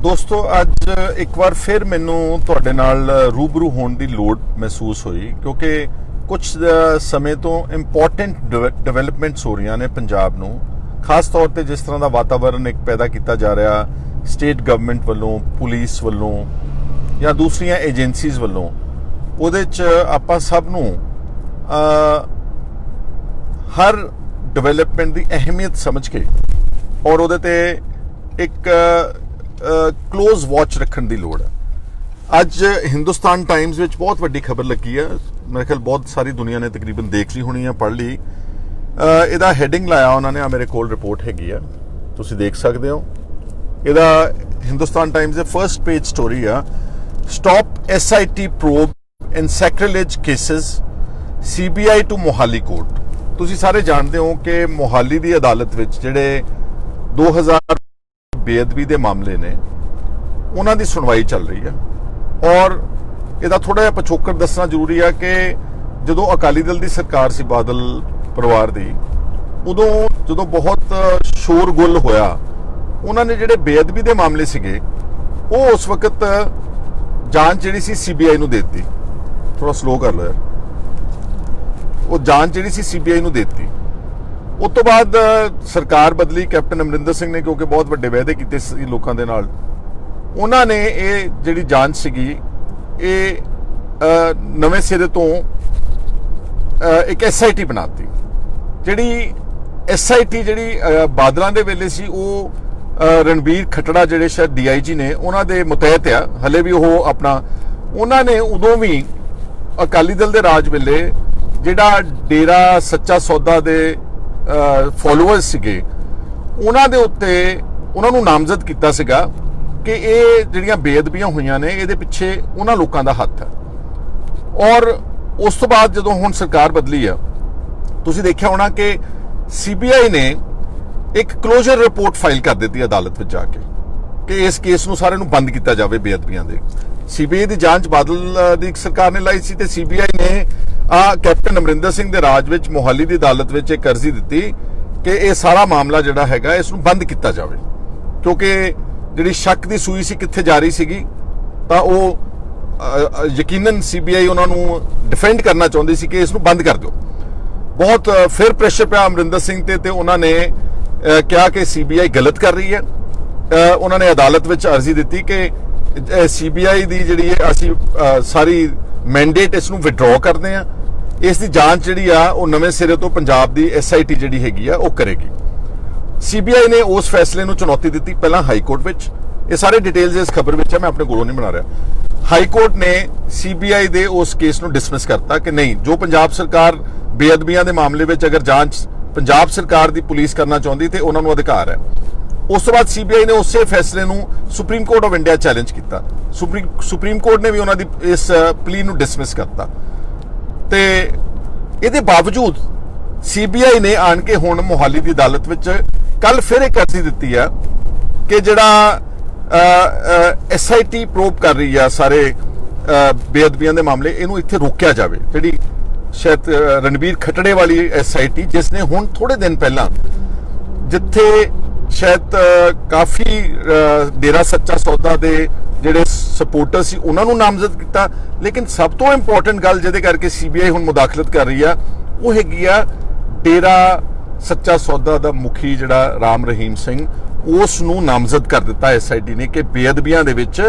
ਦੋਸਤੋ ਅੱਜ ਇੱਕ ਵਾਰ ਫਿਰ ਮੈਨੂੰ ਤੁਹਾਡੇ ਨਾਲ ਰੂਬਰੂ ਹੋਣ ਦੀ ਲੋੜ ਮਹਿਸੂਸ ਹੋਈ ਕਿਉਂਕਿ ਕੁਝ ਸਮੇਂ ਤੋਂ ਇੰਪੋਰਟੈਂਟ ਡਿਵੈਲਪਮੈਂਟਸ ਹੋ ਰਹੀਆਂ ਨੇ ਪੰਜਾਬ ਨੂੰ, ਖਾਸ ਤੌਰ ਤੇ ਜਿਸ ਤਰ੍ਹਾਂ ਦਾ ਵਾਤਾਵਰਣ ਇੱਕ ਪੈਦਾ ਕੀਤਾ ਜਾ ਰਿਹਾ ਸਟੇਟ ਗਵਰਨਮੈਂਟ ਵੱਲੋਂ, ਪੁਲਿਸ ਵੱਲੋਂ ਜਾਂ ਦੂਸਰੀਆਂ ਏਜੰਸੀਜ਼ ਵੱਲੋਂ, ਉਹਦੇ 'ਚ ਆਪਾਂ ਸਭ ਨੂੰ ਹਰ ਡਿਵੈਲਪਮੈਂਟ ਦੀ ਅਹਿਮੀਅਤ ਸਮਝ ਕੇ ਔਰ ਉਹਦੇ ਤੇ ਇੱਕ ਕਲੋਜ਼ ਵਾਚ ਰੱਖਣ ਦੀ ਲੋੜ ਹੈ। ਅੱਜ ਹਿੰਦੁਸਤਾਨ ਟਾਈਮਜ਼ ਵਿੱਚ ਬਹੁਤ ਵੱਡੀ ਖਬਰ ਲੱਗੀ ਹੈ, ਮੇਰੇ ਖਿਆਲ ਬਹੁਤ ਸਾਰੀ ਦੁਨੀਆ ਨੇ ਤਕਰੀਬਨ ਦੇਖ ਲਈ ਹੋਣੀ ਹੈ, ਪੜ੍ਹ ਲਈ। ਇਹਦਾ ਹੈਡਿੰਗ ਲਾਇਆ ਉਹਨਾਂ ਨੇ, ਆ ਮੇਰੇ ਕੋਲ ਰਿਪੋਰਟ ਹੈਗੀ ਆ, ਤੁਸੀਂ ਦੇਖ ਸਕਦੇ ਹੋ। ਇਹਦਾ ਹਿੰਦੁਸਤਾਨ ਟਾਈਮਜ਼ ਦੇ ਫਰਸਟ ਪੇਜ ਸਟੋਰੀ ਆ, stop SIT probe in sacrilege cases CBI to Mohali court. ਤੁਸੀਂ ਸਾਰੇ ਜਾਣਦੇ ਹੋ ਕਿ ਮੋਹਾਲੀ ਦੀ ਅਦਾਲਤ ਵਿੱਚ ਜਿਹੜੇ 2000 ਬੇਅਦਬੀ ਦੇ ਮਾਮਲੇ ਨੇ ਉਹਨਾਂ ਦੀ ਸੁਣਵਾਈ ਚੱਲ ਰਹੀ ਹੈ। ਔਰ ਇਹਦਾ ਥੋੜਾ ਜਿਹਾ ਪਿਛੋਕੜ ਦੱਸਣਾ ਜ਼ਰੂਰੀ ਹੈ ਕਿ ਜਦੋਂ ਅਕਾਲੀ ਦਲ ਦੀ ਸਰਕਾਰ ਸੀ, ਬਾਦਲ ਪਰਿਵਾਰ ਦੀ, ਉਦੋਂ ਜਦੋਂ ਬਹੁਤ ਸ਼ੋਰਗੁਲ ਹੋਇਆ, ਉਹਨਾਂ ਨੇ ਜਿਹੜੇ ਬੇਅਦਬੀ ਦੇ ਮਾਮਲੇ ਸੀਗੇ ਉਹ ਉਸ ਵਕਤ ਜਾਂਚ ਜਿਹੜੀ ਸੀ CBI ਨੂੰ ਦੇ ਦਿੱਤੀ। ਥੋੜਾ ਸਲੋ ਕਰ ਲਓ ਯਾਰ। ਉਹ ਜਾਂਚ ਜਿਹੜੀ ਸੀ CBI ਨੂੰ ਦੇ ਦਿੱਤੀ। ਉਸ ਤੋਂ ਬਾਅਦ ਸਰਕਾਰ ਬਦਲੀ, ਕੈਪਟਨ ਅਮਰਿੰਦਰ ਸਿੰਘ ਨੇ, ਕਿਉਂਕਿ ਬਹੁਤ ਵੱਡੇ ਵਾਅਦੇ ਕੀਤੇ ਸੀ ਲੋਕਾਂ ਦੇ ਨਾਲ, ਉਹਨਾਂ ਨੇ ਇਹ ਜਿਹੜੀ ਜਾਂਚ ਸੀਗੀ ਇਹ ਨਵੇਂ ਸਿਰੇ ਤੋਂ ਇੱਕ SIT ਬਣਾਤੀ। ਜਿਹੜੀ SIT ਜਿਹੜੀ ਬਾਦਲਾਂ ਦੇ ਵੇਲੇ ਸੀ ਉਹ ਰਣਬੀਰ ਖੱਟੜਾ ਜਿਹੜੇ ਸ਼ਾਇਦ DIG ਨੇ ਉਹਨਾਂ ਦੇ ਮੁਤਹਿਤ ਆ, ਹਲੇ ਵੀ ਉਹ ਆਪਣਾ, ਉਹਨਾਂ ਨੇ ਉਦੋਂ ਵੀ ਅਕਾਲੀ ਦਲ ਦੇ ਰਾਜ ਵੇਲੇ ਜਿਹੜਾ ਡੇਰਾ ਸੱਚਾ ਸੌਦਾ ਦੇ ਫੋਲੋਅਰਸ ਸੀਗੇ ਉਹਨਾਂ ਦੇ ਉੱਤੇ ਉਹਨਾਂ ਨੂੰ ਨਾਮਜ਼ਦ ਕੀਤਾ ਸੀਗਾ ਕਿ ਇਹ ਜਿਹੜੀਆਂ ਬੇਅਦਬੀਆਂ ਹੋਈਆਂ ਨੇ ਇਹਦੇ ਪਿੱਛੇ ਉਹਨਾਂ ਲੋਕਾਂ ਦਾ ਹੱਥ ਹੈ। ਔਰ ਉਸ ਤੋਂ ਬਾਅਦ ਜਦੋਂ ਹੁਣ ਸਰਕਾਰ ਬਦਲੀ ਆ, ਤੁਸੀਂ ਦੇਖਿਆ ਹੋਣਾ ਕਿ CBI ਨੇ ਇੱਕ ਕਲੋਜ਼ਰ ਰਿਪੋਰਟ ਫਾਈਲ ਕਰ ਦਿੱਤੀ ਅਦਾਲਤ ਵਿੱਚ ਜਾ ਕੇ ਕਿ ਇਸ ਕੇਸ ਨੂੰ ਸਾਰੇ ਨੂੰ ਬੰਦ ਕੀਤਾ ਜਾਵੇ ਬੇਅਦਬੀਆਂ ਦੇ। CBI ਦੀ ਜਾਂਚ ਬਾਦਲ ਦੀ ਸਰਕਾਰ ਨੇ ਲਾਈ ਸੀ ਤੇ CBI ਨੇ ਕੈਪਟਨ ਅਮਰਿੰਦਰ ਸਿੰਘ ਦੇ ਰਾਜ ਵਿੱਚ ਮੋਹਾਲੀ ਦੀ ਅਦਾਲਤ ਵਿੱਚ ਇੱਕ ਅਰਜ਼ੀ ਦਿੱਤੀ ਕਿ ਇਹ ਸਾਰਾ ਮਾਮਲਾ ਜਿਹੜਾ ਹੈਗਾ ਇਸ ਨੂੰ ਬੰਦ ਕੀਤਾ ਜਾਵੇ, ਕਿਉਂਕਿ ਜਿਹੜੀ ਸ਼ੱਕ ਦੀ ਸੂਈ ਸੀ ਕਿੱਥੇ ਜਾ ਰਹੀ ਸੀਗੀ, ਤਾਂ ਉਹ ਯਕੀਨਨ CBI ਉਹਨਾਂ ਨੂੰ ਡਿਫੈਂਡ ਕਰਨਾ ਚਾਹੁੰਦੀ ਸੀ ਕਿ ਇਸ ਨੂੰ ਬੰਦ ਕਰ ਦਿਓ। ਬਹੁਤ ਫਿਰ ਪ੍ਰੈਸ਼ਰ ਪਿਆ ਅਮਰਿੰਦਰ ਸਿੰਘ ਤੇ ਉਹਨਾਂ ਨੇ ਕਿਹਾ ਕਿ CBI ਗਲਤ ਕਰ ਰਹੀ ਹੈ। ਉਹਨਾਂ ਨੇ ਅਦਾਲਤ ਵਿੱਚ ਅਰਜ਼ੀ ਦਿੱਤੀ ਕਿ CBI ਦੀ ਜਿਹੜੀ ਹੈ ਅਸੀਂ ਸਾਰੀ ਮੈਂਡੇਟ ਇਸ ਨੂੰ ਵਿਡਰਾਅ ਕਰਦੇ ਆ, ਇਸ ਦੀ ਜਾਂਚ ਜਿਹੜੀ ਆ ਉਹ ਨਵੇਂ ਸਿਰੇ ਤੋਂ ਪੰਜਾਬ ਦੀ SIT ਜਿਹੜੀ ਹੈਗੀ ਆ ਉਹ ਕਰੇਗੀ। CBI ਨੇ ਉਸ ਫੈਸਲੇ ਨੂੰ ਚੁਣੌਤੀ ਦਿੱਤੀ, ਪਹਿਲਾਂ ਹਾਈ ਕੋਰਟ ਵਿੱਚ। ਇਹ ਸਾਰੇ ਡਿਟੇਲਸ ਇਸ ਖਬਰ ਵਿੱਚ ਹੈ, ਮੈਂ ਆਪਣੇ ਕੋਲੋਂ ਨਹੀਂ ਬਣਾ ਰਿਹਾ। ਹਾਈ ਕੋਰਟ ਨੇ CBI ਦੇ ਉਸ ਕੇਸ ਨੂੰ ਡਿਸਮਿਸ ਕਰਤਾ ਕਿ ਨਹੀਂ, ਜੋ ਪੰਜਾਬ ਸਰਕਾਰ ਬੇਅਦਬੀਆਂ ਦੇ ਮਾਮਲੇ ਵਿੱਚ ਅਗਰ ਜਾਂਚ ਪੰਜਾਬ ਸਰਕਾਰ ਦੀ ਪੁਲਿਸ ਕਰਨਾ ਚਾਹੁੰਦੀ ਤੇ ਉਹਨਾਂ ਨੂੰ ਅਧਿਕਾਰ ਹੈ। ਉਸ ਤੋਂ ਬਾਅਦ CBI ਨੇ ਉਸੇ ਫੈਸਲੇ ਨੂੰ supreme court of India challenge ਕੀਤਾ। ਸੁਪਰੀਮ ਕੋਰਟ ਨੇ ਵੀ ਉਹਨਾਂ ਦੀ ਇਸ ਪਲੀ ਨੂੰ ਡਿਸਮਿਸ ਕਰਤਾ ਤੇ ਇਹਦੇ ਬਾਵਜੂਦ CBI ਨੇ ਆਣ ਕੇ ਹੁਣ ਮੋਹਾਲੀ ਦੀ ਅਦਾਲਤ ਵਿੱਚ ਕੱਲ ਫਿਰ ਇੱਕ ਅਰਜ਼ੀ ਦਿੱਤੀ ਆ ਕਿ ਜਿਹੜਾ SIT ਪ੍ਰੋਬ ਕਰ ਰਹੀ ਆ ਸਾਰੇ ਬੇਅਦਬੀਆਂ ਦੇ ਮਾਮਲੇ, ਇਹਨੂੰ ਇੱਥੇ ਰੋਕਿਆ ਜਾਵੇ। ਜਿਹੜੀ ਸ਼ਾਇਦ ਰਣਬੀਰ ਖੱਟੜੇ ਵਾਲੀ SIT, ਜਿਸ ਨੇ ਹੁਣ ਥੋੜੇ ਦਿਨ ਪਹਿਲਾਂ ਜਿੱਥੇ ਸ਼ਾਇਦ ਕਾਫੀ ਡੇਰਾ ਸੱਚਾ ਸੌਦਾ ਦੇ ਜਿਹੜੇ ਸਪੋਰਟਰ ਸੀ ਉਹਨਾਂ ਨੂੰ ਨਾਮਜ਼ਦ ਕੀਤਾ, ਲੇਕਿਨ ਸਭ ਤੋਂ ਇੰਪੋਰਟੈਂਟ ਗੱਲ ਜਿਹਦੇ ਕਰਕੇ CBI ਹੁਣ ਮੁਦਾਖਲਤ ਕਰ ਰਹੀ ਆ ਉਹ ਹੈਗੀ ਆ ਡੇਰਾ ਸੱਚਾ ਸੌਦਾ ਦਾ ਮੁਖੀ ਜਿਹੜਾ ਰਾਮ ਰਹੀਮ ਸਿੰਘ, ਉਸ ਨੂੰ ਨਾਮਜ਼ਦ ਕਰ ਦਿੱਤਾ SIT ਨੇ ਕਿ ਬੇਅਦਬੀਆਂ ਦੇ ਵਿੱਚ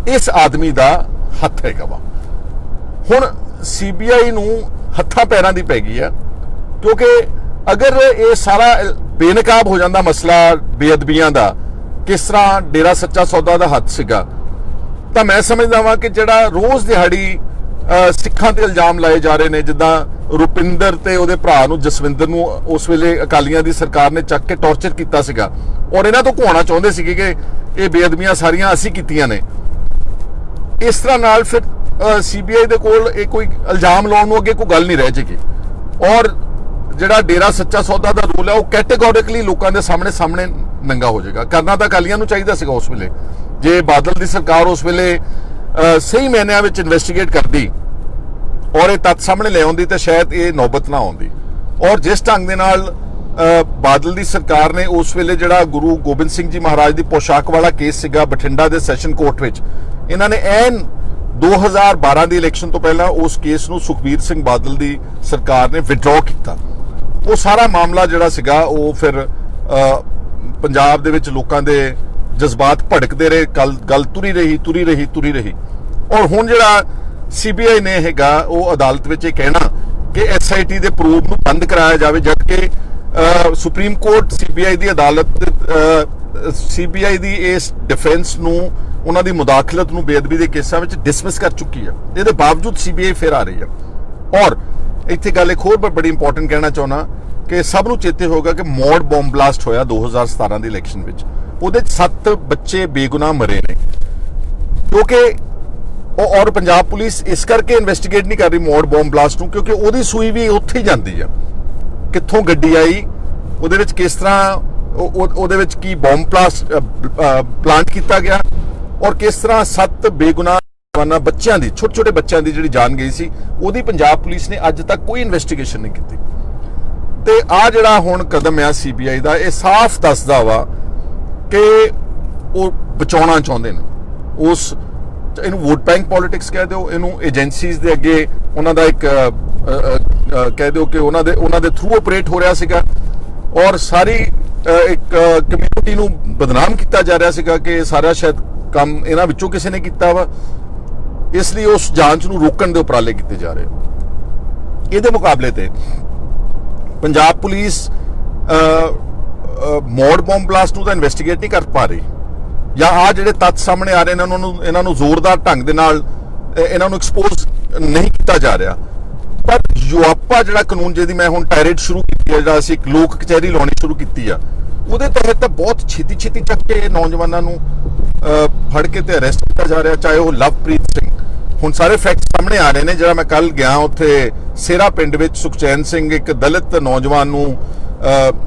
ਇਸ ਆਦਮੀ ਦਾ ਹੱਥ ਹੈਗਾ ਵਾ। ਹੁਣ CBI ਨੂੰ ਹੱਥਾਂ ਪੈਰਾਂ ਦੀ ਪੈ ਗਈ ਆ, ਕਿਉਂਕਿ ਅਗਰ ਇਹ ਸਾਰਾ ਬੇਨਕਾਬ ਹੋ ਜਾਂਦਾ ਮਸਲਾ ਬੇਅਦਬੀਆਂ ਦਾ, ਕਿਸ ਤਰ੍ਹਾਂ ਡੇਰਾ ਸੱਚਾ ਸੌਦਾ ਦਾ ਹੱਥ ਸੀਗਾ, ਤਾਂ ਮੈਂ ਸਮਝਦਾ ਵਾਂ ਕਿ ਜਿਹੜਾ ਰੋਜ਼ ਦਿਹਾੜੀ ਸਿੱਖਾਂ ਤੇ ਇਲਜ਼ਾਮ ਲਾਏ ਜਾ ਰਹੇ ਨੇ, ਜਿੱਦਾਂ ਰੁਪਿੰਦਰ ਤੇ ਉਹਦੇ ਭਰਾ ਨੂੰ ਜਸਵਿੰਦਰ ਨੂੰ ਉਸ ਵੇਲੇ ਅਕਾਲੀਆਂ ਦੀ ਸਰਕਾਰ ਨੇ ਚੱਕ ਕੇ ਟੌਰਚਰ ਕੀਤਾ ਸੀਗਾ ਔਰ ਇਹਨਾਂ ਤੋਂ ਘੁਆਉਣਾ ਚਾਹੁੰਦੇ ਸੀਗੇ ਕਿ ਇਹ ਬੇਅਦਬੀਆਂ ਸਾਰੀਆਂ ਅਸੀਂ ਕੀਤੀਆਂ ਨੇ। ਇਸ ਤਰ੍ਹਾਂ ਨਾਲ ਫਿਰ CBI ਦੇ ਕੋਲ ਇਹ ਕੋਈ ਇਲਜ਼ਾਮ ਲਾਉਣ ਨੂੰ ਅੱਗੇ ਕੋਈ ਗੱਲ ਨਹੀਂ ਰਹਿ ਜੇਗੀ ਔਰ ਜਿਹੜਾ ਡੇਰਾ ਸੱਚਾ ਸੌਦਾ ਦਾ ਰੂਲ ਹੈ ਉਹ ਕੈਟੇਗੋਰਿਕਲੀ ਲੋਕਾਂ ਦੇ ਸਾਹਮਣੇ ਨੰਗਾ ਹੋ ਜਾਏਗਾ। ਕਰਨਾ ਤਾਂ ਅਕਾਲੀਆਂ ਨੂੰ ਚਾਹੀਦਾ ਸੀਗਾ ਉਸ ਵੇਲੇ, ਜੇ ਬਾਦਲ ਦੀ ਸਰਕਾਰ ਉਸ ਵੇਲੇ ਸਹੀ ਮਾਇਨਿਆਂ ਵਿੱਚ ਇਨਵੈਸਟੀਗੇਟ ਕਰਦੀ ਔਰ ਇਹ ਤੱਥ ਸਾਹਮਣੇ ਲੈ ਆਉਂਦੀ ਤਾਂ ਸ਼ਾਇਦ ਇਹ ਨੌਬਤ ਨਾ ਆਉਂਦੀ। ਔਰ ਜਿਸ ਢੰਗ ਦੇ ਨਾਲ ਬਾਦਲ ਦੀ ਸਰਕਾਰ ਨੇ ਉਸ ਵੇਲੇ ਜਿਹੜਾ ਗੁਰੂ ਗੋਬਿੰਦ ਸਿੰਘ ਜੀ ਮਹਾਰਾਜ ਦੀ ਪੋਸ਼ਾਕ ਵਾਲਾ ਕੇਸ ਸੀਗਾ ਬਠਿੰਡਾ ਦੇ ਸੈਸ਼ਨ ਕੋਰਟ ਵਿੱਚ, ਇਹਨਾਂ ਨੇ ਐਨ 2012 ਦੀ ਇਲੈਕਸ਼ਨ ਤੋਂ ਪਹਿਲਾਂ ਉਸ ਕੇਸ ਨੂੰ ਸੁਖਬੀਰ ਸਿੰਘ ਬਾਦਲ ਦੀ ਸਰਕਾਰ ਨੇ ਵਿਡਰਾਅ ਕੀਤਾ। ਉਹ ਸਾਰਾ ਮਾਮਲਾ ਜਿਹੜਾ ਸੀਗਾ ਉਹ ਫਿਰ ਪੰਜਾਬ ਦੇ ਵਿੱਚ ਲੋਕਾਂ ਦੇ ਜਜ਼ਬਾਤ ਭੜਕਦੇ ਰਹੇ, ਗੱਲ ਤੁਰੀ ਰਹੀ। ਔਰ ਹੁਣ ਜਿਹੜਾ CBI ਨੇ ਹੈਗਾ ਉਹ ਅਦਾਲਤ ਵਿੱਚ ਇਹ ਕਹਿਣਾ ਕਿ SIT ਦੇ ਪ੍ਰੂਫ ਨੂੰ ਬੰਦ ਕਰਾਇਆ ਜਾਵੇ, ਜਦਕਿ ਸੁਪਰੀਮ ਕੋਰਟ CBI ਦੀ ਅਦਾਲਤ CBI ਦੀ ਇਸ ਡਿਫੈਂਸ ਨੂੰ, ਉਹਨਾਂ ਦੀ ਮੁਦਾਖਲਤ ਨੂੰ ਬੇਅਦਬੀ ਦੇ ਕੇਸਾਂ ਵਿੱਚ ਡਿਸਮਿਸ ਕਰ ਚੁੱਕੀ ਹੈ। ਇਹਦੇ ਬਾਵਜੂਦ CBI ਫਿਰ ਆ ਰਹੀ ਹੈ। ਔਰ ਇੱਥੇ ਗੱਲ ਇੱਕ ਹੋਰ ਬੜੀ ਇੰਪੋਰਟੈਂਟ ਕਹਿਣਾ ਚਾਹੁੰਦਾ ਕਿ ਸਭ ਨੂੰ ਚੇਤੇ ਹੋਗਾ ਕਿ ਮੌਡ ਬੰਬ ਬਲਾਸਟ ਹੋਇਆ 2017 ਦੀ ਇਲੈਕਸ਼ਨ ਵਿੱਚ, ਉਹਦੇ 7 ਬੱਚੇ ਬੇਗੁਨਾਹ ਮਰੇ ਨੇ, ਕਿਉਂਕਿ ਔਰ ਪੰਜਾਬ ਪੁਲਿਸ ਇਸ ਕਰਕੇ ਇਨਵੈਸਟੀਗੇਟ ਨਹੀਂ ਕਰ ਰਹੀ ਮੌਡ ਬੰਬ ਬਲਾਸਟ ਨੂੰ, ਕਿਉਂਕਿ ਉਹਦੀ ਸੂਈ ਵੀ ਉੱਥੇ ਹੀ ਜਾਂਦੀ ਆ, ਕਿੱਥੋਂ ਗੱਡੀ ਆਈ, ਉਹਦੇ ਵਿੱਚ ਕਿਸ ਤਰ੍ਹਾਂ ਉਹਦੇ ਵਿੱਚ ਕੀ ਬੰਬ ਪਲਾਂਟ ਕੀਤਾ ਗਿਆ, ਔਰ ਕਿਸ ਤਰ੍ਹਾਂ 7 ਬੇਗੁਨਾਹ ਬੱਚਿਆਂ ਦੀ, ਛੋਟੇ ਬੱਚਿਆਂ ਦੀ ਜਿਹੜੀ ਜਾਨ ਗਈ ਸੀ, ਉਹਦੀ ਪੰਜਾਬ ਪੁਲਿਸ ਨੇ ਅੱਜ ਤੱਕ ਕੋਈ ਇਨਵੈਸਟੀਗੇਸ਼ਨ ਨਹੀਂ ਕੀਤੀ। ਤੇ ਆ ਜਿਹੜਾ ਹੁਣ ਕਦਮ ਆ CBI ਦਾ, ਇਹ ਸਾਫ਼ ਦੱਸਦਾ ਵਾ ਕਿ ਉਹ ਬਚਾਉਣਾ ਚਾਹੁੰਦੇ ਨੇ ਉਸ, ਇਹਨੂੰ ਵੋਟ ਬੈਂਕ ਪੋਲਿਟਿਕਸ ਕਹਿ ਦਿਓ, ਇਹਨੂੰ ਏਜੰਸੀਜ਼ ਦੇ ਅੱਗੇ ਉਹਨਾਂ ਦਾ ਇੱਕ ਕਹਿ ਦਿਓ ਕਿ ਉਹਨਾਂ ਦੇ ਥਰੂ ਆਪਰੇਟ ਹੋ ਰਿਹਾ ਸੀਗਾ, ਔਰ ਸਾਰੀ ਇੱਕ ਕਮਿਊਨਿਟੀ ਨੂੰ ਬਦਨਾਮ ਕੀਤਾ ਜਾ ਰਿਹਾ ਸੀਗਾ ਕਿ ਸਾਰਾ ਸ਼ਾਇਦ ਕੰਮ ਇਹਨਾਂ ਵਿੱਚੋਂ ਕਿਸੇ ਨੇ ਕੀਤਾ ਵਾ, ਇਸ ਲਈ ਉਸ ਜਾਂਚ ਨੂੰ ਰੋਕਣ ਦੇ ਉਪਰਾਲੇ ਕੀਤੇ ਜਾ ਰਹੇ। ਇਹਦੇ ਮੁਕਾਬਲੇ ਤੇ Punjab police mode bomb blast ਨੂੰ ਤਾਂ ਇਨਵੈਸਟੀਗੇਟ ਨਹੀਂ ਕਰ ਪਾ ਰਹੀ, ਜਾਂ ਆ ਜਿਹੜੇ ਤੱਥ ਸਾਹਮਣੇ ਆ ਰਹੇ ਨੇ ਇਹਨਾਂ ਨੂੰ ਜ਼ੋਰਦਾਰ ਢੰਗ ਦੇ ਨਾਲ ਇਹਨਾਂ ਨੂੰ ਐਕਸਪੋਜ਼ ਨਹੀਂ ਕੀਤਾ ਜਾ ਰਿਹਾ। ਪਰ ਯੂਆਪਾ ਜਿਹੜਾ ਕਾਨੂੰਨ, ਜਿਹਦੀ ਮੈਂ ਹੁਣ ਟਾਇਰੇਟ ਸ਼ੁਰੂ ਕੀਤੀ ਹੈ, ਜਿਹੜਾ ਅਸੀਂ ਇੱਕ ਲੋਕ ਕਚਹਿਰੀ ਲਾਉਣੀ ਸ਼ੁਰੂ ਕੀਤੀ ਆ, ਉਹਦੇ ਤਹਿਤ ਤਾਂ ਬਹੁਤ ਛੇਤੀ ਚੱਕ ਕੇ ਨੌਜਵਾਨਾਂ ਨੂੰ ਫੜ ਕੇ ਤੇ ਅਰੈਸਟ ਕੀਤਾ ਜਾ ਰਿਹਾ, ਚਾਹੇ ਉਹ ਲਵਪ੍ਰੀਤ ਸਿੰਘ। ਹੁਣ ਸਾਰੇ ਫੈਕਟ ਸਾਹਮਣੇ ਆ ਰਹੇ ਨੇ। ਜਿਹੜਾ ਮੈਂ ਕੱਲ ਗਿਆ ਉੱਥੇ ਸੇਰਾ ਪਿੰਡ ਵਿੱਚ, ਸੁਖਚੈਨ ਸਿੰਘ ਇੱਕ ਦਲਿਤ ਨੌਜਵਾਨ ਨੂੰ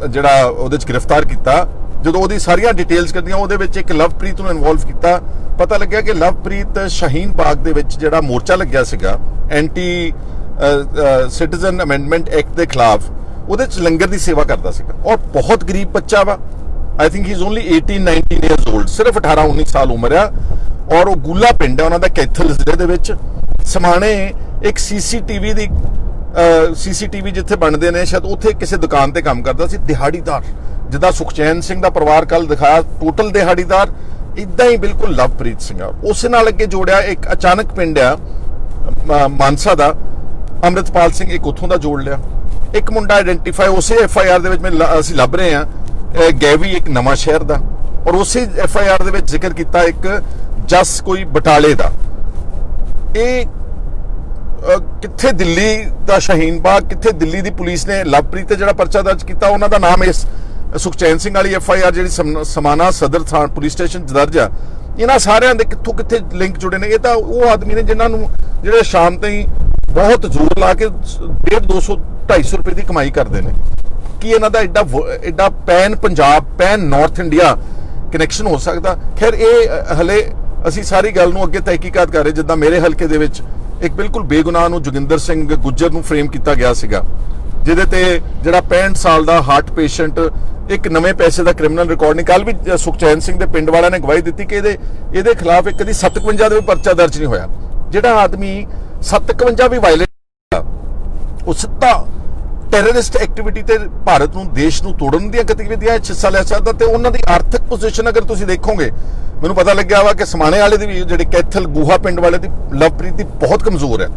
ਜਿਹੜਾ ਉਹਦੇ ਚ ਗ੍ਰਿਫਤਾਰ ਕੀਤਾ, ਜਦੋਂ ਉਹਦੀ ਸਾਰੀਆਂ ਡਿਟੇਲਸ ਕਰਦੀਆਂ, ਉਹਦੇ ਵਿੱਚ ਇੱਕ ਲਵਪ੍ਰੀਤ ਨੂੰ ਇਨਵੋਲਵ ਕੀਤਾ। ਪਤਾ ਲੱਗਿਆ ਕਿ ਲਵਪ੍ਰੀਤ ਸ਼ਾਹੀਨ ਬਾਗ ਦੇ ਵਿੱਚ ਜਿਹੜਾ ਮੋਰਚਾ ਲੱਗਿਆ ਸੀਗਾ ਐਂਟੀ ਸਿਟੀਜ਼ਨ ਅਮੈਂਡਮੈਂਟ ਐਕਟ ਦੇ ਖਿਲਾਫ, ਉਹਦੇ ਚ ਲੰਗਰ ਦੀ ਸੇਵਾ ਕਰਦਾ ਸੀਗਾ, ਔਰ ਬਹੁਤ ਗਰੀਬ ਬੱਚਾ ਵਾ। I think he is only 18-19 years old, ਸਿਰਫ 18-19 ਸਾਲ ਉਮਰ ਆ, ਔਰ ਉਹ ਗੁੱਲਾ ਪਿੰਡ ਹੈ ਉਹਨਾਂ ਦਾ, ਕੈਥਲ ਜ਼ਿਲ੍ਹੇ ਦੇ ਵਿੱਚ। ਸਮਾਣੇ ਇੱਕ CCTV ਜਿੱਥੇ ਬਣਦੇ ਨੇ, ਸ਼ਾਇਦ ਉੱਥੇ ਕਿਸੇ ਦੁਕਾਨ ਤੇ ਕੰਮ ਕਰਦਾ ਸੀ, ਦਿਹਾੜੀਦਾਰ, ਜਿੱਦਾਂ ਸੁਖਚੈਨ ਸਿੰਘ ਦਾ ਪਰਿਵਾਰ ਕੱਲ ਦਿਖਾਇਆ, ਟੋਟਲ ਦਿਹਾੜੀਦਾਰ, ਇਦਾਂ ਹੀ ਬਿਲਕੁਲ ਲਵਪ੍ਰੀਤ ਸਿੰਘ ਆ। ਉਸੇ ਨਾਲ ਅੱਗੇ ਜੋੜਿਆ ਇੱਕ ਅਚਾਨਕ ਪਿੰਡ ਆ ਮਾਨਸਾ ਦਾ, ਅੰਮ੍ਰਿਤਪਾਲ ਸਿੰਘ, ਇੱਕ ਉੱਥੋਂ ਦਾ ਜੋੜ ਲਿਆ। ਇੱਕ ਮੁੰਡਾ ਆਇਡੈਂਟੀਫਾਈ ਉਸੇ FIR ਦੇ ਵਿੱਚ ਅਸੀਂ ਲੱਭ ਰਹੇ ਹਾਂ, ਗੈਵੀ, ਇੱਕ ਨਵਾਂ ਸ਼ਹਿਰ ਦਾ, ਔਰ ਉਸੇ FIR ਦੇ ਵਿੱਚ ਜ਼ਿਕਰ ਕੀਤਾ ਇੱਕ ਜਸ ਕੋਈ ਬਟਾਲੇ ਦਾ। ਇਹ ਕਿੱਥੇ ਦਿੱਲੀ ਦਾ ਸ਼ਾਹੀਨ ਬਾਗ, ਕਿੱਥੇ ਦਿੱਲੀ ਦੀ ਪੁਲਿਸ ਨੇ ਲਵਪ੍ਰੀਤ ਤੇ ਜਿਹੜਾ ਪਰਚਾ ਦਰਜ ਕੀਤਾ, ਉਹਨਾਂ ਦਾ ਨਾਮ ਇਸ ਸੁਖਚੈਨ ਸਿੰਘ ਵਾਲੀ FIR ਜਿਹੜੀ ਸਮਾਣਾ ਸਦਰ ਥਾਣਾ ਪੁਲਿਸ ਸਟੇਸ਼ਨ ਦਰਜ ਆ। ਇਹਨਾਂ ਸਾਰਿਆਂ ਦੇ ਕਿੱਥੇ ਲਿੰਕ ਜੁੜੇ ਨੇ। ਇਹ ਤਾਂ ਉਹ ਆਦਮੀ ਨੇ ਜਿਨ੍ਹਾਂ ਨੂੰ ਜਿਹੜੇ ਸ਼ਾਮ ਤਾਈਂ ਬਹੁਤ ਜ਼ੋਰ ਲਾ ਕੇ 150-200-250 ਰੁਪਏ ਦੀ ਕਮਾਈ ਕਰਦੇ ਨੇ। ਕੀ ਇਹਨਾਂ ਦਾ ਐਡਾ pan Punjab, pan north India connection ਹੋ ਸਕਦਾ? ਖੈਰ, ਇਹ ਹਲੇ ਅਸੀਂ ਸਾਰੀ ਗੱਲ ਨੂੰ ਅੱਗੇ ਤਹਿਕੀਕਾਤ ਕਰ ਰਹੇ। ਜਿੱਦਾਂ ਮੇਰੇ ਹਲਕੇ ਦੇ ਵਿੱਚ ਇੱਕ ਬਿਲਕੁਲ ਬੇਗੁਨਾਹ ਨੂੰ ਜੋਗਿੰਦਰ ਸਿੰਘ ਗੁੱਜਰ ਨੂੰ ਫਰੇਮ ਕੀਤਾ ਗਿਆ ਸੀਗਾ, ਜਿਹਦੇ ਤੇ ਜਿਹੜਾ 65 ਸਾਲ ਦਾ ਹਾਰਟ ਪੇਸ਼ੈਂਟ, ਇੱਕ ਨਵੇਂ ਪੈਸੇ ਦਾ ਕ੍ਰਿਮੀਨਲ ਰਿਕਾਰਡ ਨਹੀਂ। ਕੱਲ ਵੀ ਸੁਖਚੈਨ ਸਿੰਘ ਦੇ ਪਿੰਡ ਵਾਲਿਆਂ ਨੇ ਗਵਾਹੀ ਦਿੱਤੀ ਕਿ ਇਹਦੇ ਖਿਲਾਫ ਇੱਕ ਕਦੀ 57 ਦੇ ਵੀ ਪਰਚਾ ਦਰਜ ਨਹੀਂ ਹੋਇਆ। ਜਿਹੜਾ ਆਦਮੀ 57 ਵੀ ਵਾਇਲੇਟ, ਉਹ ਸਿੱਧਾ ਟੈਰਰਿਸਟ ਐਕਟੀਵਿਟੀ ਤੇ ਭਾਰਤ ਨੂੰ, ਦੇਸ਼ ਨੂੰ ਤੋੜਨ ਦੀਆਂ ਗਤੀਵਿਧੀਆਂ ਵਿੱਚ ਹਿੱਸਾ ਲੈ ਸਕਦਾ। ਤੇ ਉਹਨਾਂ ਦੀ ਆਰਥਿਕ ਪੋਜੀਸ਼ਨ ਅਗਰ ਤੁਸੀਂ ਦੇਖੋਗੇ, ਮੈਨੂੰ ਪਤਾ ਲੱਗਿਆ ਵਾ ਕਿ ਸਮਾਣੇ ਵਾਲੇ ਦੀ ਵੀ, ਜਿਹੜੇ ਕੈਥਲ ਗੂਹਾ ਪਿੰਡ ਵਾਲੇ ਦੀ, ਲਵਪ੍ਰੀਤ ਦੀ ਬਹੁਤ ਕਮਜ਼ੋਰ ਹੈ।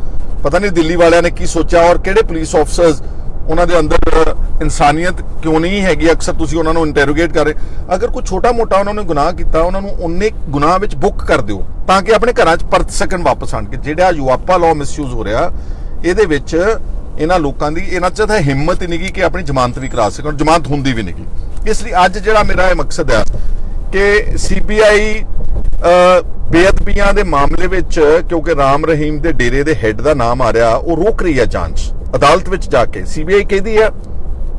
ਪਤਾ ਨਹੀਂ ਦਿੱਲੀ ਵਾਲਿਆਂ ਨੇ ਕੀ ਸੋਚਿਆ, ਔਰ ਕਿਹੜੇ ਪੁਲਿਸ ਆਫਸਰਸ, ਉਹਨਾਂ ਦੇ ਅੰਦਰ ਇਨਸਾਨੀਅਤ ਕਿਉਂ ਨਹੀਂ ਹੈਗੀ। ਅਕਸਰ ਤੁਸੀਂ ਉਹਨਾਂ ਨੂੰ ਇੰਟਰੋਗੇਟ ਕਰ ਰਹੇ। ਅਗਰ ਕੋਈ ਛੋਟਾ ਮੋਟਾ ਉਹਨਾਂ ਨੇ ਗੁਨਾਹ ਕੀਤਾ, ਉਹਨਾਂ ਨੂੰ ਉਹਨੇ ਗੁਨਾਹ ਵਿੱਚ ਬੁੱਕ ਕਰ ਦਿਓ ਤਾਂ ਕਿ ਆਪਣੇ ਘਰਾਂ 'ਚ ਪਰਤ ਸਕਣ ਵਾਪਸ ਆਣ ਕੇ। ਜਿਹੜਾ ਯੂਆਪਾ ਲਾਅ ਮਿਸਯੂਜ਼ ਹੋ ਰਿਹਾ, ਇਹਦੇ ਵਿੱਚ ਇਹਨਾਂ ਲੋਕਾਂ ਦੀ, ਇਹਨਾਂ 'ਚ ਤਾਂ ਹਿੰਮਤ ਹੀ ਨਹੀਂ ਕਿ ਆਪਣੀ ਜ਼ਮਾਨਤ ਵੀ ਕਰਾ ਸਕਣ, ਜ਼ਮਾਨਤ ਹੁੰਦੀ ਵੀ ਨਹੀਂ। ਇਸ ਲਈ ਅੱਜ ਜਿਹੜਾ ਮੇਰਾ ਇਹ ਮਕਸਦ ਹੈ ਕਿ CBI ਬੇਅਦਬੀਆਂ ਦੇ ਮਾਮਲੇ ਵਿੱਚ, ਕਿਉਂਕਿ ਰਾਮ ਰਹੀਮ ਦੇ ਡੇਰੇ ਦੇ ਹੈੱਡ ਦਾ ਨਾਮ ਆ ਰਿਹਾ, ਉਹ ਰੋਕ ਰਹੀ ਹੈ ਜਾਂਚ ਅਦਾਲਤ ਵਿੱਚ ਜਾ ਕੇ। CBI ਕਹਿੰਦੀ ਹੈ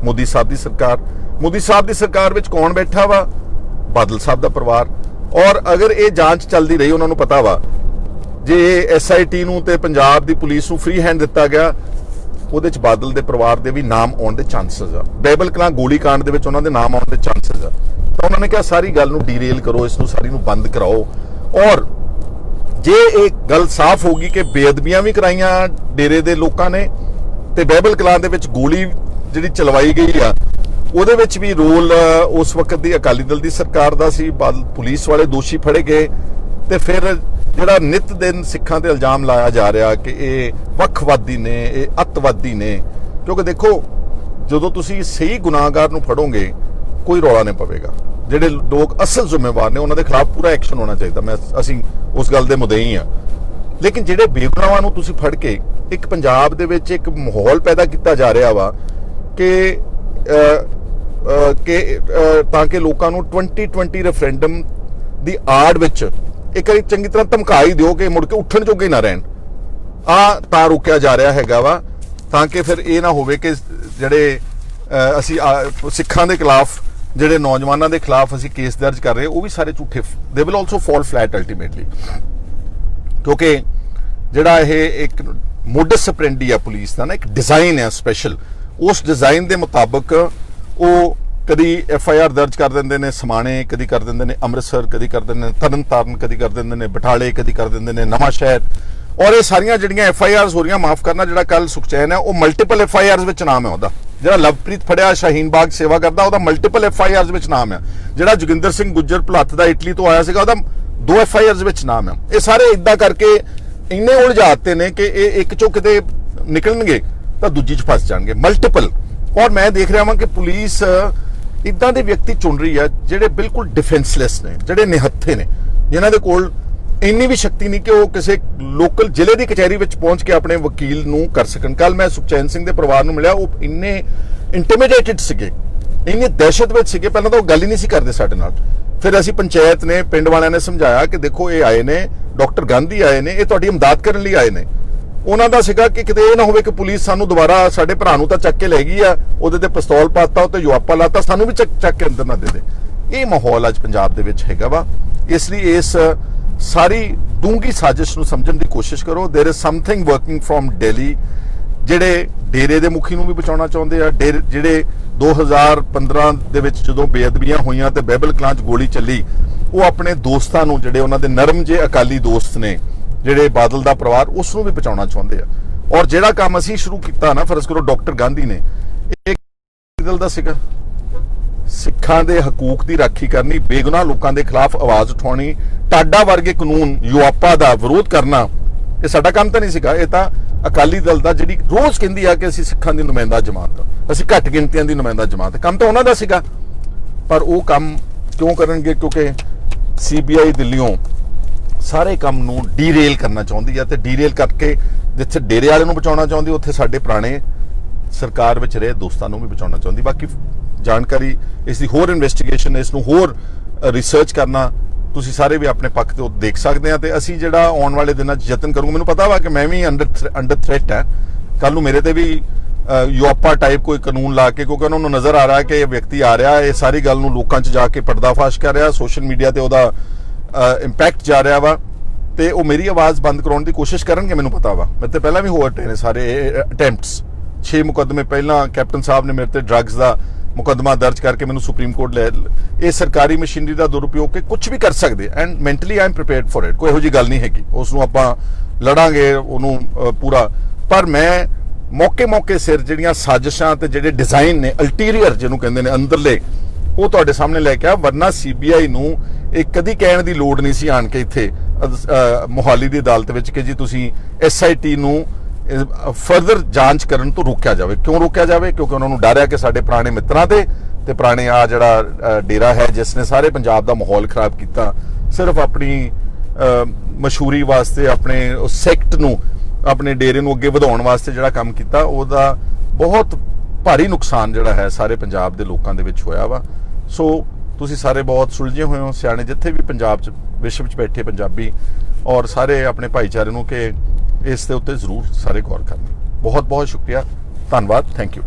ਮੋਦੀ ਸਾਹਿਬ ਦੀ ਸਰਕਾਰ, ਮੋਦੀ ਸਾਹਿਬ ਦੀ ਸਰਕਾਰ ਵਿੱਚ ਕੌਣ ਬੈਠਾ ਵਾ? ਬਾਦਲ ਸਾਹਿਬ ਦਾ ਪਰਿਵਾਰ। ਔਰ ਅਗਰ ਇਹ ਜਾਂਚ ਚੱਲਦੀ ਰਹੀ, ਉਹਨਾਂ ਨੂੰ ਪਤਾ ਵਾ ਜੇ SIT ਨੂੰ ਤੇ ਪੰਜਾਬ ਦੀ ਪੁਲਿਸ ਨੂੰ ਫ੍ਰੀ ਹੈਂਡ ਦਿੱਤਾ ਗਿਆ, ਉਹਦੇ ਚ ਬਾਦਲ ਦੇ ਪਰਿਵਾਰ ਦੇ ਵੀ ਨਾਮ ਆਉਣ ਦੇ ਚਾਂਸਸ ਆ। ਬਾਈਬਲ ਕਲਾਂ ਗੋਲੀकांड ਦੇ ਵਿੱਚ ਉਹਨਾਂ ਦੇ ਨਾਮ ਆਉਣ ਦੇ ਚਾਂਸਸ ਆ। ਤਾਂ ਉਹਨਾਂ ਨੇ ਕਿਹਾ ਸਾਰੀ ਗੱਲ ਨੂੰ ਡੀਰੇਲ ਕਰੋ, ਇਸ ਨੂੰ ਸਾਰੀ ਨੂੰ ਬੰਦ ਕਰਾਓ। ਔਰ ਜੇ ਇਹ ਗੱਲ ਸਾਫ਼ ਹੋਗੀ ਕਿ ਬੇਅਦਬੀਆਂ ਵੀ ਕਰਾਈਆਂ ਡੇਰੇ ਦੇ ਲੋਕਾਂ ਨੇ ਤੇ ਬਾਈਬਲ ਕਲਾਂ ਦੇ ਵਿੱਚ ਗੋਲੀ ਜਿਹੜੀ ਚਲਵਾਈ ਗਈ ਆ ਉਹਦੇ ਵਿੱਚ ਵੀ ਰੋਲ ਉਸ ਵਕਤ ਦੀ ਅਕਾਲੀ ਦਲ ਦੀ ਸਰਕਾਰ ਦਾ ਸੀ। ਪੁਲਿਸ ਵਾਲੇ ਦੋਸ਼ੀ ਫੜੇ ਗਏ ਤੇ ਫਿਰ ਜਿਹੜਾ ਨਿਤ ਦਿਨ ਸਿੱਖਾਂ ਤੇ ਇਲਜ਼ਾਮ ਲਾਇਆ ਜਾ ਰਿਹਾ ਕਿ ਇਹ ਵੱਖਵਾਦੀ ਨੇ, ਇਹ ਅੱਤਵਾਦੀ ਨੇ, ਕਿਉਂਕਿ ਦੇਖੋ ਜਦੋਂ ਤੁਸੀਂ ਸਹੀ ਗੁਨਾਹਗਾਰ ਨੂੰ ਫੜੋਗੇ ਕੋਈ ਰੌਲਾ ਨਹੀਂ ਪਵੇਗਾ। ਜਿਹੜੇ ਲੋਕ ਅਸਲ ਜ਼ਿੰਮੇਵਾਰ ਨੇ ਉਹਨਾਂ ਦੇ ਖਿਲਾਫ ਪੂਰਾ ਐਕਸ਼ਨ ਹੋਣਾ ਚਾਹੀਦਾ। ਅਸੀਂ ਉਸ ਗੱਲ ਦੇ ਮੁਦਈ ਆ। ਲੇਕਿਨ ਜਿਹੜੇ ਬੇਗੁਨਾਹਾਂ ਨੂੰ ਤੁਸੀਂ ਫੜ ਕੇ ਇੱਕ ਪੰਜਾਬ ਦੇ ਵਿੱਚ ਇੱਕ ਮਾਹੌਲ ਪੈਦਾ ਕੀਤਾ ਜਾ ਰਿਹਾ ਵਾ ਕਿ ਤਾਂ ਕਿ ਲੋਕਾਂ ਨੂੰ 2020 ਰੈਫਰੈਂਡਮ ਦੀ ਆੜ ਵਿੱਚ ਇੱਕ ਵਾਰੀ ਚੰਗੀ ਤਰ੍ਹਾਂ ਧਮਕਾਈ ਦਿਓ ਕਿ ਮੁੜ ਕੇ ਉੱਠਣ ਜੋਗੇ ਨਾ ਰਹਿਣ। ਤਾਂ ਰੋਕਿਆ ਜਾ ਰਿਹਾ ਹੈਗਾ ਵਾ ਤਾਂ ਕਿ ਫਿਰ ਇਹ ਨਾ ਹੋਵੇ ਕਿ ਜਿਹੜੇ ਅਸੀਂ ਸਿੱਖਾਂ ਦੇ ਖਿਲਾਫ ਜਿਹੜੇ ਨੌਜਵਾਨਾਂ ਦੇ ਖਿਲਾਫ ਅਸੀਂ ਕੇਸ ਦਰਜ ਕਰ ਰਹੇ ਉਹ ਵੀ ਸਾਰੇ ਝੂਠੇ, they will also fall flat ultimately. ਕਿਉਂਕਿ ਜਿਹੜਾ ਇਹ ਇੱਕ ਮੋਡਸ ਆਪਰੈਂਡੀ ਆ ਪੁਲਿਸ ਦਾ ਨਾ, ਇੱਕ ਡਿਜ਼ਾਈਨ ਹੈ ਸਪੈਸ਼ਲ, ਉਸ ਡਿਜ਼ਾਈਨ ਦੇ ਮੁਤਾਬਕ ਉਹ ਕਦੀ FIR ਦਰਜ ਕਰ ਦਿੰਦੇ ਨੇ ਸਮਾਣੇ, ਕਦੀ ਕਰ ਦਿੰਦੇ ਨੇ ਅੰਮ੍ਰਿਤਸਰ, ਕਦੀ ਕਰ ਦਿੰਦੇ ਨੇ ਤਰਨਤਾਰਨ, ਕਦੀ ਕਰ ਦਿੰਦੇ ਨੇ ਬਟਾਲੇ, ਕਦੀ ਕਰ ਦਿੰਦੇ ਨੇ ਨਵਾਂ ਸ਼ਹਿਰ। ਔਰ ਇਹ ਸਾਰੀਆਂ ਜਿਹੜੀਆਂ FIRs ਹੋ ਰਹੀਆਂ, ਮਾਫ ਕਰਨਾ, ਜਿਹੜਾ ਕੱਲ ਸੁਖਚੈਨ ਹੈ ਉਹ ਮਲਟੀਪਲ FIRs ਵਿੱਚ ਨਾਮ ਹੈ ਉਹਦਾ। ਜਿਹੜਾ ਲਵਪ੍ਰੀਤ ਫੜਿਆ ਸ਼ਾਹੀਨ ਬਾਗ ਸੇਵਾ ਕਰਦਾ ਉਹਦਾ ਮਲਟੀਪਲ FIRs ਵਿੱਚ ਨਾਮ ਹੈ। ਜਿਹੜਾ ਜੋਗਿੰਦਰ ਸਿੰਘ ਗੁੱਜਰ ਭਲੱਥ ਦਾ ਇਟਲੀ ਤੋਂ ਆਇਆ ਸੀਗਾ ਉਹਦਾ 2 FIRs ਵਿੱਚ ਨਾਮ ਹੈ। ਇਹ ਸਾਰੇ ਇਦਾਂ ਕਰਕੇ ਇੰਨੇ ਉਲਝਾਤੇ ਨੇ ਕਿ ਇਹ ਇੱਕ ਚੋਂ ਕਿਤੇ ਨਿਕਲਣਗੇ ਤਾਂ ਦੂਜੀ 'ਚ ਫਸ ਜਾਣਗੇ, ਮਲਟੀਪਲ। ਔਰ ਮੈਂ ਦੇਖ ਰਿਹਾ ਹਾਂ ਕਿ ਪੁਲਿਸ ਇਦਾਂ ਦੇ ਵਿਅਕਤੀ ਚੁਣ ਰਹੀ ਹੈ ਜਿਹੜੇ ਬਿਲਕੁਲ ਡਿਫੈਂਸਲੈਸ ਨੇ, ਜਿਹੜੇ ਨਿਹੱਥੇ ਨੇ, ਜਿਨ੍ਹਾਂ ਦੇ ਕੋਲ ਇੰਨੀ ਵੀ ਸ਼ਕਤੀ ਨਹੀਂ ਕਿ ਉਹ ਕਿਸੇ ਲੋਕਲ ਜ਼ਿਲ੍ਹੇ ਦੀ ਕਚਹਿਰੀ ਵਿੱਚ ਪਹੁੰਚ ਕੇ ਆਪਣੇ ਵਕੀਲ ਨੂੰ ਕਰ ਸਕਣ। ਕੱਲ ਮੈਂ ਸੁਖਚੈਨ ਸਿੰਘ ਦੇ ਪਰਿਵਾਰ ਨੂੰ ਮਿਲਿਆ, ਉਹ ਇੰਨੇ ਇੰਟੀਮੀਡੇਟਡ ਸੀਗੇ, ਇੰਨੇ ਦਹਿਸ਼ਤ ਵਿੱਚ ਸੀਗੇ। ਪਹਿਲਾਂ ਤਾਂ ਉਹ ਗੱਲ ਹੀ ਨਹੀਂ ਸੀ ਕਰਦੇ ਸਾਡੇ ਨਾਲ। ਫਿਰ ਅਸੀਂ ਪੰਚਾਇਤ ਨੇ, ਪਿੰਡ ਵਾਲਿਆਂ ਨੇ ਸਮਝਾਇਆ ਕਿ ਦੇਖੋ ਇਹ ਆਏ ਨੇ, ਡਾਕਟਰ ਗਾਂਧੀ ਆਏ ਨੇ, ਇਹ ਤੁਹਾਡੀ ਇਮਦਾਦ ਕਰਨ ਲਈ ਆਏ ਨੇ। ਉਹਨਾਂ ਦਾ ਸੀਗਾ ਕਿ ਕਿਤੇ ਇਹ ਨਾ ਹੋਵੇ ਕਿ ਪੁਲਿਸ ਸਾਨੂੰ ਦੁਬਾਰਾ, ਸਾਡੇ ਭਰਾ ਨੂੰ ਤਾਂ ਚੱਕ ਕੇ ਲੈ ਗਈ ਆ, ਉਹਦੇ ਤੇ ਪਿਸਤੌਲ ਪਾਤਾ, ਉਹ ਤੇ ਯੁਆਪਾ ਲਾਤਾ, ਸਾਨੂੰ ਵੀ ਚੱਕ ਕੇ ਅੰਦਰ ਨਾ ਦੇ ਦੇ। ਇਹ ਮਾਹੌਲ ਅੱਜ ਪੰਜਾਬ ਦੇ ਵਿੱਚ ਹੈਗਾ ਵਾ। ਇਸ ਲਈ ਇਸ ਸਾਰੀ ਡੂੰਘੀ ਸਾਜ਼ਿਸ਼ ਨੂੰ ਸਮਝਣ ਦੀ ਕੋਸ਼ਿਸ਼ ਕਰੋ। There is something working from Delhi. ਜਿਹੜੇ ਡੇਰੇ ਦੇ ਮੁਖੀ ਨੂੰ ਵੀ ਬਚਾਉਣਾ ਚਾਹੁੰਦੇ ਆ, ਜਿਹੜੇ 2015 ਦੇ ਵਿੱਚ ਜਦੋਂ ਬੇਅਦਬੀਆਂ ਹੋਈਆਂ ਤੇ ਬਾਈਬਲ ਕਲਾਂ 'ਚ ਗੋਲੀ ਚੱਲੀ, ਉਹ ਆਪਣੇ ਦੋਸਤਾਂ ਨੂੰ, ਜਿਹੜੇ ਉਹਨਾਂ ਦੇ ਨਰਮ ਜਿਹੇ ਅਕਾਲੀ ਦੋਸਤ ਨੇ, ਜਿਹੜੇ ਬਾਦਲ ਦਾ ਪਰਿਵਾਰ, ਉਸ ਨੂੰ ਵੀ ਬਚਾਉਣਾ ਚਾਹੁੰਦੇ ਆ। ਔਰ ਜਿਹੜਾ ਕੰਮ ਅਸੀਂ ਸ਼ੁਰੂ ਕੀਤਾ ਨਾ, ਫਰਜ਼ ਕਰੋ ਡਾਕਟਰ ਗਾਂਧੀ ਨੇ, ਇਹ ਦਿਲ ਦਾ ਸੀਗਾ, ਸਿੱਖਾਂ ਦੇ ਹਕੂਕ ਦੀ ਰਾਖੀ ਕਰਨੀ, ਬੇਗੁਨਾਹ ਲੋਕਾਂ ਦੇ ਖਿਲਾਫ ਆਵਾਜ਼ ਉਠਾਉਣੀ, ਟਾਡਾ ਵਰਗੇ ਕਾਨੂੰਨ ਯੂਆਪਾ ਦਾ ਵਿਰੋਧ ਕਰਨਾ, ਇਹ ਸਾਡਾ ਕੰਮ ਤਾਂ ਨਹੀਂ ਸੀਗਾ। ਇਹ ਤਾਂ ਅਕਾਲੀ ਦਲ ਦਾ, ਜਿਹੜੀ ਰੋਜ਼ ਕਹਿੰਦੀ ਆ ਕਿ ਅਸੀਂ ਸਿੱਖਾਂ ਦੀ ਨੁਮਾਇੰਦਾ ਜਮਾਤ ਆ, ਅਸੀਂ ਘੱਟ ਗਿਣਤੀਆਂ ਦੀ ਨੁਮਾਇੰਦਾ ਜਮਾਤ, ਕੰਮ ਤਾਂ ਉਹਨਾਂ ਦਾ ਸੀਗਾ। ਪਰ ਉਹ ਕੰਮ ਕਿਉਂ ਕਰਨਗੇ? ਕਿਉਂਕਿ CBI ਦਿੱਲੀੋਂ ਸਾਰੇ ਕੰਮ ਨੂੰ ਡੀਰੇਲ ਕਰਨਾ ਚਾਹੁੰਦੀ ਆ, ਤੇ ਡੀਰੇਲ ਕਰਕੇ ਜਿੱਥੇ ਡੇਰੇ ਵਾਲੇ ਨੂੰ ਬਚਾਉਣਾ ਚਾਹੁੰਦੀ, ਉੱਥੇ ਸਾਡੇ ਪੁਰਾਣੇ ਸਰਕਾਰ ਵਿੱਚ ਰਹੇ ਦੋਸਤਾਂ ਨੂੰ ਵੀ ਬਚਾਉਣਾ ਚਾਹੁੰਦੀ। ਬਾਕੀ ਜਾਣਕਾਰੀ, ਇਸ ਦੀ ਹੋਰ ਇਨਵੈਸਟੀਗੇਸ਼ਨ, ਇਸ ਨੂੰ ਹੋਰ ਰਿਸਰਚ ਕਰਨਾ ਤੁਸੀਂ ਸਾਰੇ ਵੀ ਆਪਣੇ ਪੱਖ ਤੇ ਦੇਖ ਸਕਦੇ ਆ। ਤੇ ਅਸੀਂ ਜਿਹੜਾ ਆਉਣ ਵਾਲੇ ਦਿਨਾਂ 'ਚ ਯਤਨ ਕਰੂੰਗੇ, ਮੈਨੂੰ ਪਤਾ ਵਾ ਕਿ ਮੈਂ ਵੀ ਅੰਡਰ ਥ੍ਰੈਟ ਹੈ। ਕੱਲ ਨੂੰ ਮੇਰੇ ਤੇ ਵੀ ਯੂਆਪਾ ਟਾਈਪ ਕੋਈ ਕਾਨੂੰਨ ਲਾ ਕੇ, ਕਿਉਂਕਿ ਉਹਨਾਂ ਨੂੰ ਨਜ਼ਰ ਆ ਰਿਹਾ ਕਿ ਇਹ ਵਿਅਕਤੀ ਆ ਰਿਹਾ, ਇਹ ਸਾਰੀ ਗੱਲ ਨੂੰ ਲੋਕਾਂ 'ਚ ਜਾ ਕੇ ਪਰਦਾਫਾਸ਼ ਕਰ ਰਿਹਾ, ਸੋਸ਼ਲ ਮੀਡੀਆ ਤੇ ਉਹਦਾ ਇੰਪੈਕਟ ਜਾ ਰਿਹਾ ਵਾ, ਤੇ ਉਹ ਮੇਰੀ ਆਵਾਜ਼ ਬੰਦ ਕਰਾਉਣ ਦੀ ਕੋਸ਼ਿਸ਼ ਕਰਨਗੇ, ਮੈਨੂੰ ਪਤਾ ਵਾ। ਮੇਰੇ ਤੇ ਪਹਿਲਾਂ ਵੀ ਹੋ ਹਟੇ ਨੇ ਸਾਰੇ ਅਟੈਂਪਟਸ। 6 ਮੁਕੱਦਮੇ ਪਹਿਲਾਂ ਕੈਪਟਨ ਸਾਹਿਬ ਨੇ ਮੇਰੇ ਤੇ ਡਰੱਗਸ ਦਾ ਮੁਕੱਦਮਾ ਦਰਜ ਕਰਕੇ ਮੈਨੂੰ ਸੁਪਰੀਮ ਕੋਰਟ ਲੈ। ਇਹ ਸਰਕਾਰੀ ਮਸ਼ੀਨਰੀ ਦਾ ਦੁਰਉਪਯੋਗ ਕਿ ਕੁਝ ਵੀ ਕਰ ਸਕਦੇ, and mentally I am prepared for it. ਕੋਈ ਇਹੋ ਜਿਹੀ ਗੱਲ ਨਹੀਂ ਹੈਗੀ, ਉਸ ਨੂੰ ਆਪਾਂ ਲੜਾਂਗੇ ਉਹਨੂੰ ਪੂਰਾ। ਪਰ ਮੈਂ ਮੌਕੇ ਸਿਰ ਜਿਹੜੀਆਂ ਸਾਜ਼ਿਸ਼ਾਂ ਤੇ ਜਿਹੜੇ ਡਿਜ਼ਾਈਨ ਨੇ, ਅਲਟੀਰੀਅਰ ਜਿਹਨੂੰ ਕਹਿੰਦੇ ਨੇ, ਅੰਦਰਲੇ, ਉਹ ਤੁਹਾਡੇ ਸਾਹਮਣੇ ਲੈ ਕੇ ਆ। ਵਰਨਾ CBI ਨੂੰ ਇਹ ਕਦੀ ਕਹਿਣ ਦੀ ਲੋੜ ਨਹੀਂ ਸੀ ਆਣ ਕੇ ਇੱਥੇ ਮੋਹਾਲੀ ਦੀ ਅਦਾਲਤ ਵਿੱਚ ਕਿ ਜੀ ਤੁਸੀਂ SIT ਨੂੰ ਫਰਦਰ ਜਾਂਚ ਕਰਨ ਤੋਂ ਰੋਕਿਆ ਜਾਵੇ। ਕਿਉਂ ਰੋਕਿਆ ਜਾਵੇ? ਕਿਉਂਕਿ ਉਹਨਾਂ ਨੂੰ ਡਰ ਹੈ ਕਿ ਸਾਡੇ ਪੁਰਾਣੇ ਮਿੱਤਰਾਂ ਤੇ ਪੁਰਾਣੇ ਆ ਜਿਹੜਾ ਡੇਰਾ ਹੈ ਜਿਸ ਨੇ ਸਾਰੇ ਪੰਜਾਬ ਦਾ ਮਾਹੌਲ ਖਰਾਬ ਕੀਤਾ, ਸਿਰਫ ਆਪਣੀ ਮਸ਼ਹੂਰੀ ਵਾਸਤੇ, ਆਪਣੇ ਉਸ ਸੈਕਟ ਨੂੰ, ਆਪਣੇ ਡੇਰੇ ਨੂੰ ਅੱਗੇ ਵਧਾਉਣ ਵਾਸਤੇ ਜਿਹੜਾ ਕੰਮ ਕੀਤਾ, ਉਹਦਾ ਬਹੁਤ ਭਾਰੀ ਨੁਕਸਾਨ ਜਿਹੜਾ ਹੈ ਸਾਰੇ ਪੰਜਾਬ ਦੇ ਲੋਕਾਂ ਦੇ ਵਿੱਚ ਹੋਇਆ ਵਾ। ਸੋ ਤੁਸੀਂ ਸਾਰੇ ਬਹੁਤ ਸੁਲਝੇ ਹੋਏ ਹੋ, ਸਿਆਣੇ ਜਿੱਥੇ ਵੀ ਪੰਜਾਬ 'ਚ, ਵਿਸ਼ਵ 'ਚ ਬੈਠੇ ਪੰਜਾਬੀ, ਔਰ ਸਾਰੇ ਆਪਣੇ ਭਾਈਚਾਰੇ ਨੂੰ ਕਿ ਇਸ ਦੇ ਉੱਤੇ ਜ਼ਰੂਰ ਸਾਰੇ ਗੌਰ ਕਰਨ। ਬਹੁਤ ਬਹੁਤ ਸ਼ੁਕਰੀਆ, ਧੰਨਵਾਦ, ਥੈਂਕ ਯੂ।